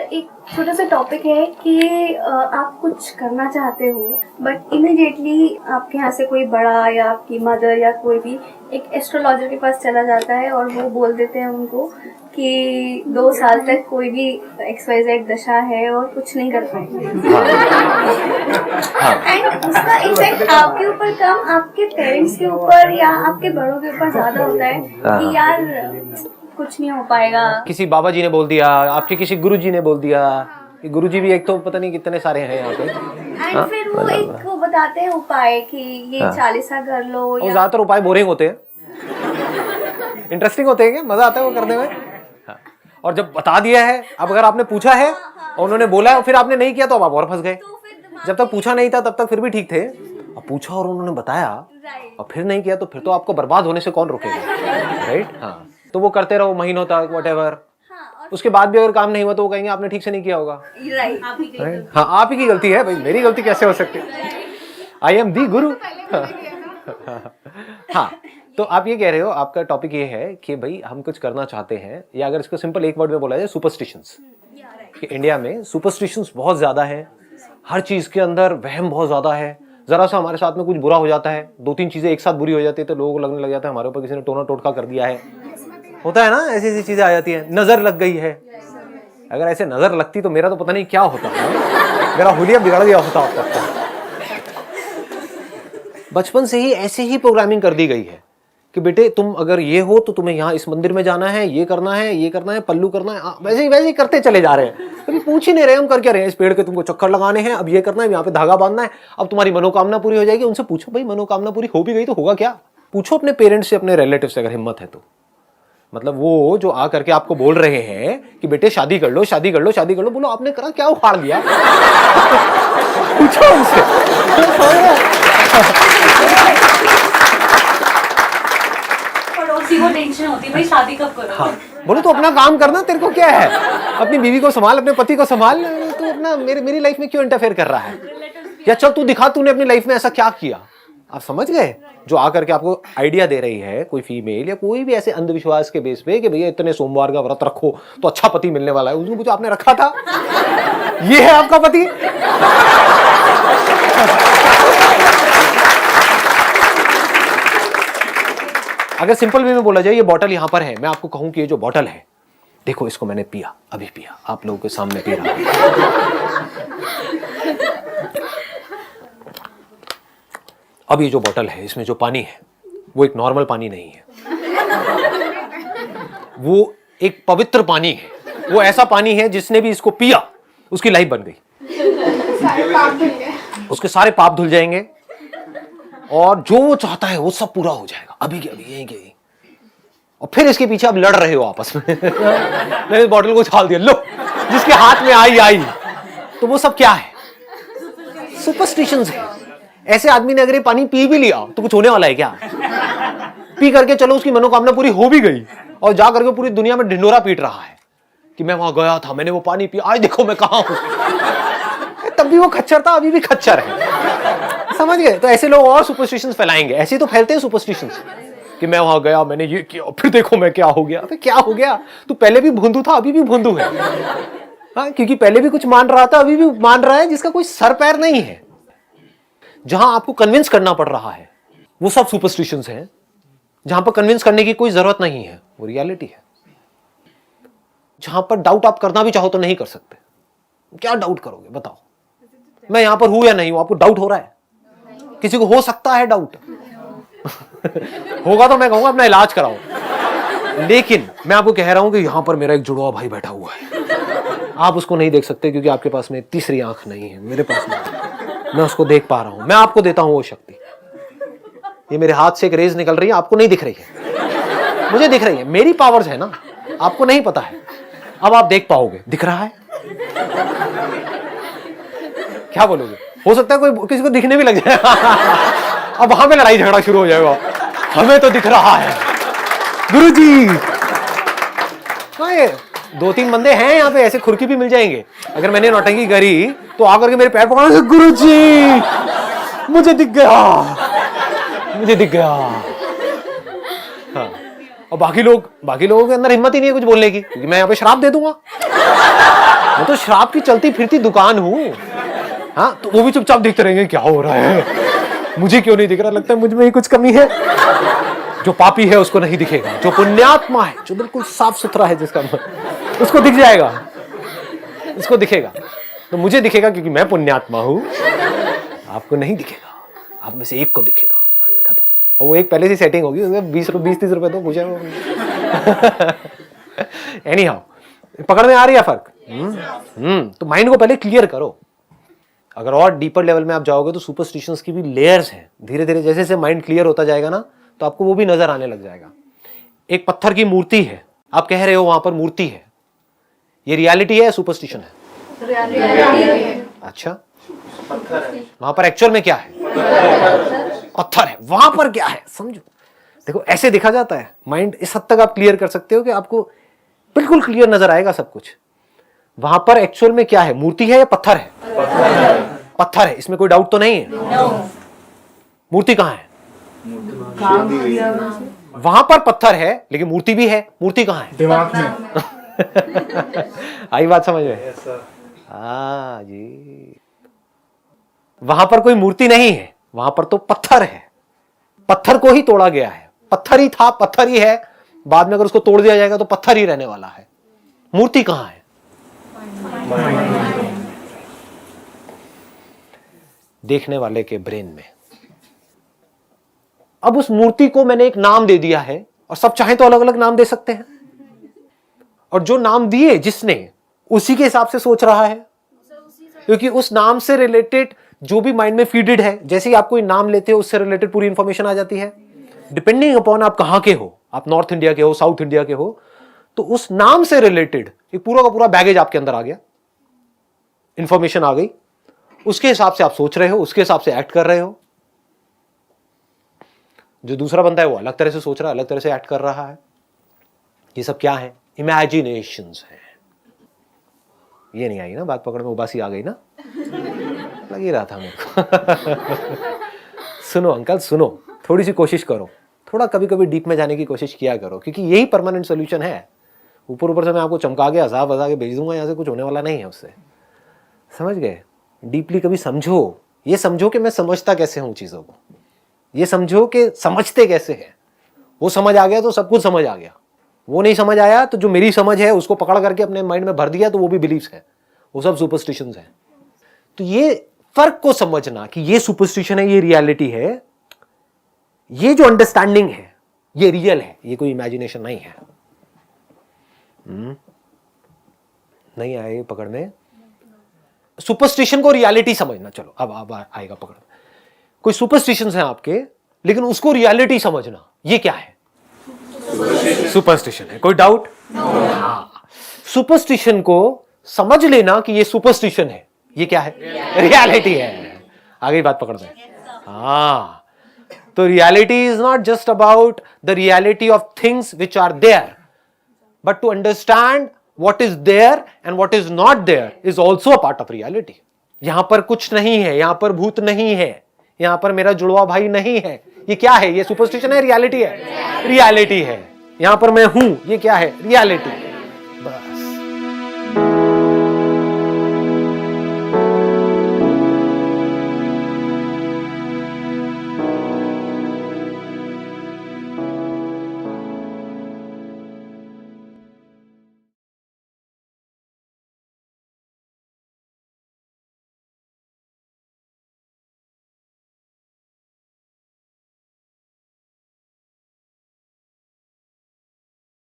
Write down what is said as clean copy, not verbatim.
एक छोटा सा टॉपिक है कि आप कुछ करना चाहते हो बट इमिडिएटली आपके यहाँ से कोई बड़ा या आपकी मदर या कोई भी एक एस्ट्रोलॉजर के पास चला जाता है और वो बोल देते हैं उनको कि 2 साल तक कोई भी XYZ दशा है और कुछ नहीं कर पाएंगे। एंड उसका इफेक्ट आपके ऊपर कम आपके पेरेंट्स के ऊपर या आपके बड़ों के ऊपर ज्यादा होता है कि यार कुछ नहीं हो पाएगा। किसी बाबा जी ने बोल दिया, आपके किसी गुरु जी ने बोल दिया। गुरु जी भी एक तो पता नहीं कितने सारे हैं यहाँ पे। एंड फिर वो एक वो बताते हैं उपाय कि ये 40 कर लो। और ज्यादातर उपाय बोरिंग होते हैं, इंटरेस्टिंग होते हैं, क्या मजा आता है वो करने में। और जब बता दिया है, अब अगर आपने पूछा है और उन्होंने बोला है और फिर आपने नहीं किया तो अब आप और फंस गए। जब तक पूछा नहीं था तब तक फिर भी ठीक थे, अब पूछा और उन्होंने बताया और फिर नहीं किया तो फिर तो आपको बर्बाद होने से कौन रोकेगा, राइट। हाँ, तो वो करते रहो महीनों तक, व्हाटएवर। उसके बाद भी अगर काम नहीं हुआ तो वो कहेंगे आपने ठीक से नहीं किया होगा। हाँ, आप ही की गलती है भाई, मेरी गलती कैसे हो सकती है? आई एम दी गुरु। हाँ, तो आप ये कह रहे हो, आपका टॉपिक ये है कि भाई हम कुछ करना चाहते हैं, या अगर इसको सिंपल एक वर्ड में बोला जाए, सुपरस्टिशंस। कि इंडिया में सुपरस्टिशंस बहुत ज्यादा है, हर चीज के अंदर वहम बहुत ज्यादा है। जरा सा हमारे साथ में कुछ बुरा हो जाता है, 2-3 चीजें एक साथ बुरी हो जाती है तो लोगों को लगने लग जाता है हमारे ऊपर किसी ने टोना टोटका कर दिया है। होता है ना, ऐसी ऐसी चीजें आ जाती है। नजर लग गई है, अगर ऐसे नजर लगती तो मेरा तो पता नहीं क्या होता है, मेरा हुलिया बिगड़ गया होता। बचपन से ही ऐसे ही प्रोग्रामिंग कर दी गई है कि बेटे तुम अगर ये हो तो तुम्हें यहाँ इस मंदिर में जाना है, ये करना है, ये करना है, पल्लू करना है। वैसे ही करते चले जा रहे हैं, कभी पूछ ही नहीं रहे हम कर क्या रहे हैं। इस पेड़ के तुमको चक्कर लगाने हैं, अब ये करना है, यहाँ पे धागा बांधना है, अब तुम्हारी मनोकामना पूरी हो जाएगी। उनसे पूछो भाई मनोकामना पूरी हो भी गई तो होगा क्या? पूछो अपने पेरेंट्स से, अपने रिलेटिव से, अगर हिम्मत है तो। मतलब वो जो आ करके आपको बोल रहे हैं कि बेटे शादी कर लो, शादी कर लो, शादी कर लो, बोलो आपने करा क्या, उखाड़ लिया? पूछो उनसे। को टेंशन होती है भाई शादी कब करो। हाँ, बोलो तो अपना काम करना, तेरे को क्या है? अपनी बीवी को संभाल, अपने पति को संभाल, तू अपना मेरी लाइफ में क्यों इंटरफेयर कर रहा है? या चल तू दिखा, तूने अपनी लाइफ में ऐसा क्या किया। आप समझ गए? जो आकर के आपको आइडिया दे रही है कोई फीमेल या कोई भी ऐसे अंधविश्वास के बेस पे कि भैया इतने सोमवार का व्रत रखो तो अच्छा पति मिलने वाला है, उसको जो आपने रखा था ये है आपका पति। अगर सिंपल वे में बोला जाए, ये बॉटल यहां पर है, मैं आपको कहूं कि ये जो बॉटल है, देखो इसको मैंने पिया, अभी पिया, आप लोगों के सामने पी रहा हूं। अब ये जो बॉटल है, इसमें जो पानी है वो एक नॉर्मल पानी नहीं है, वो एक पवित्र पानी है। वो ऐसा पानी है जिसने भी इसको पिया उसकी लाइफ बन गई, उसके सारे पाप धुल जाएंगे और जो वो चाहता है वो सब पूरा हो जाएगा, अभी के अभी, यहीं के यहीं। और फिर इसके पीछे आप लड़ रहे हो आपस में। मैंने इस बॉटल को उछाल दिया, लो जिसके हाथ में आई। तो वो सब क्या है? सुपरस्टिशंस है। ऐसे आदमी ने अगर ये पानी पी भी लिया तो कुछ होने वाला है क्या? पी करके चलो उसकी मनोकामना पूरी हो भी गई और जा करके पूरी दुनिया में ढिंडोरा पीट रहा है कि मैं वहां गया था, मैंने वो पानी पिया, आज देखो मैं कहां हूं। तब भी वो खच्चर था, अभी भी खच्चर है। समझ गए? तो ऐसे लोग और सुपरस्टिशंस फैलाएंगे। ऐसे तो फैलते हैं सुपरस्टिशंस कि मैं वहां गया, मैंने ये किया, फिर देखो मैं क्या हो गया। अबे क्या हो गया? तू पहले भी भोंदू था, अभी भी भोंदू है। हाँ, क्योंकि पहले भी कुछ मान रहा था, अभी भी मान रहा है, जिसका कोई सर पैर नहीं है। जहां आपको कन्विंस करना पड़ रहा है वो सब सुपरस्टिशंस हैं। जहां पर कन्विंस करने की कोई जरूरत नहीं है वो रियलिटी है। जहां पर डाउट आप करना भी चाहो तो नहीं कर सकते। क्या डाउट करोगे बताओ? मैं यहां पर हूं या नहीं हूं, आपको डाउट हो रहा है? किसी को हो सकता है डाउट। होगा तो मैं कहूंगा अपना इलाज कराओ। लेकिन मैं आपको कह रहा हूं कि यहां पर मेरा एक जुड़वा भाई बैठा हुआ है, आप उसको नहीं देख सकते क्योंकि आपके पास में तीसरी आंख नहीं है, मेरे पास में मैं उसको देख पा रहा हूं। मैं आपको देता हूं वो शक्ति। ये मेरे हाथ से एक रेज निकल रही है, आपको नहीं दिख रही है, मुझे दिख रही है। मेरी पावर्स है ना, आपको नहीं पता है। अब आप देख पाओगे, दिख रहा है। क्या बोलोगे? हो सकता है कोई किसी को दिखने भी लग जाए। अब वहां पे लड़ाई झगड़ा शुरू हो जाएगा, हमें तो दिख रहा है गुरुजी। हाँ, ये 2-3 बंदे हैं यहाँ पे, ऐसे खुरकी भी मिल जाएंगे। अगर मैंने नौटंकी करी तो आकर के मेरे पैर पकड़ा, गुरुजी मुझे दिख गया, मुझे दिख गया। हाँ, और बाकी लोगों के अंदर हिम्मत ही नहीं है कुछ बोलने की, क्योंकि मैं यहाँ पे श्राप दे दूंगा। मैं तो शराब की चलती फिरती दुकान हूं। हाँ, तो वो भी चुपचाप देखते रहेंगे क्या हो रहा है, मुझे क्यों नहीं दिख रहा, लगता है मुझ में ही कुछ कमी है। जो पापी है उसको नहीं दिखेगा, जो पुण्यात्मा है, जो बिल्कुल साफ सुथरा है जिसका मन, उसको दिख जाएगा, उसको दिखेगा। तो मुझे दिखेगा क्योंकि मैं पुण्यात्मा हूं, आपको नहीं दिखेगा, आप में से एक को दिखेगा, बस खत्म। और वो एक पहले से सेटिंग होगी, 20-30 रुपए तो मुझे। एनी हाउ, पकड़ में आ रही है फर्क? तो माइंड को पहले क्लियर करो। अगर और डीपर लेवल में आप जाओगे तो सुपरस्टिशंस की भी लेयर्स हैं। धीरे धीरे जैसे जैसे माइंड क्लियर होता जाएगा ना, तो आपको वो भी नजर आने लग जाएगा। एक पत्थर की मूर्ति है, आप कह रहे हो वहां पर मूर्ति है, ये रियलिटी है या सुपरस्टिशन है? अच्छा, वहां पर एक्चुअल में क्या है? पत्थर है। वहां पर क्या है समझो। देखो ऐसे देखा जाता है माइंड, इस हद तक आप क्लियर कर सकते हो कि आपको बिल्कुल क्लियर नजर आएगा सब कुछ। वहां पर एक्चुअल में क्या है, मूर्ति है या पत्थर है? पत्थर है, इसमें कोई डाउट तो नहीं है। मूर्ति कहां है? वहां पर पत्थर है लेकिन मूर्ति भी है। मूर्ति कहां है? दिमाग में। आई बात समझ में? हाँ जी, वहां पर कोई मूर्ति नहीं है, वहां पर तो पत्थर है। पत्थर को ही तोड़ा गया है, पत्थर ही था, पत्थर ही है। बाद में अगर उसको तोड़ दिया जाएगा तो पत्थर ही रहने वाला है। मूर्ति कहां है? देखने वाले के ब्रेन में। अब उस मूर्ति को मैंने एक नाम दे दिया है, और सब चाहे तो अलग अलग नाम दे सकते हैं, और जो नाम दिए जिसने, उसी के हिसाब से सोच रहा है, क्योंकि उस नाम से रिलेटेड जो भी माइंड में फीडेड है, जैसे ही आप कोई नाम लेते हो उससे रिलेटेड पूरी इंफॉर्मेशन आ जाती है। डिपेंडिंग अपॉन आप कहां के हो, आप नॉर्थ इंडिया के हो, साउथ इंडिया के हो, तो उस नाम से रिलेटेड एक पूरा का पूरा बैगेज आपके अंदर आ गया, इंफॉर्मेशन आ गई, उसके हिसाब से आप सोच रहे हो, उसके हिसाब से एक्ट कर रहे हो। जो दूसरा बंदा है वो अलग तरह से सोच रहा है, अलग तरह से एक्ट कर रहा है। ये सब क्या है? इमेजिनेशंस है। ये नहीं आई ना बात पकड़ में, उबासी आ गई ना? लग ही रहा था मेरे को। सुनो अंकल सुनो, थोड़ी सी कोशिश करो, थोड़ा कभी कभी डीप में जाने की कोशिश किया करो, क्योंकि यही परमानेंट सोल्यूशन है। ऊपर ऊपर से मैं आपको चमका के अजाब बजा के भेज दूंगा, यहाँ से कुछ होने वाला नहीं है उससे। समझ गए? डीपली कभी समझो, ये समझो कि मैं समझता कैसे हूं चीजों को, ये समझो कि समझते कैसे हैं। वो समझ आ गया तो सब कुछ समझ आ गया, वो नहीं समझ आया तो जो मेरी समझ है उसको पकड़ करके अपने माइंड में भर दिया तो वो भी बिलीव्स है, वो सब सुपरस्टिशंस है। तो ये फर्क को समझना कि ये सुपरस्टिशन है, ये रियलिटी है, ये जो अंडरस्टैंडिंग है ये रियल है, ये कोई इमेजिनेशन नहीं है। नहीं आए पकड़ में? सुपरस्टिशन को रियलिटी समझना। चलो अब आएगा पकड़ में। कोई सुपरस्टिशंस हैं आपके, लेकिन उसको रियलिटी समझना, ये क्या है? सुपरस्टिशन है। कोई डाउट? सुपरस्टिशन को समझ लेना कि ये सुपरस्टिशन है, ये क्या है? रियलिटी है। आगे बात पकड़ में। हाँ, तो reality is not just about the reality of things which are there, but to understand what is there and what is not there is also a part of reality. यहां पर कुछ नहीं है, यहां पर भूत नहीं है, यहां पर मेरा जुड़वा भाई नहीं है। ये क्या है? ये सुपरस्टिशन है, रियलिटी है? रियलिटी है। यहां पर मैं हूं, ये क्या है? रियलिटी।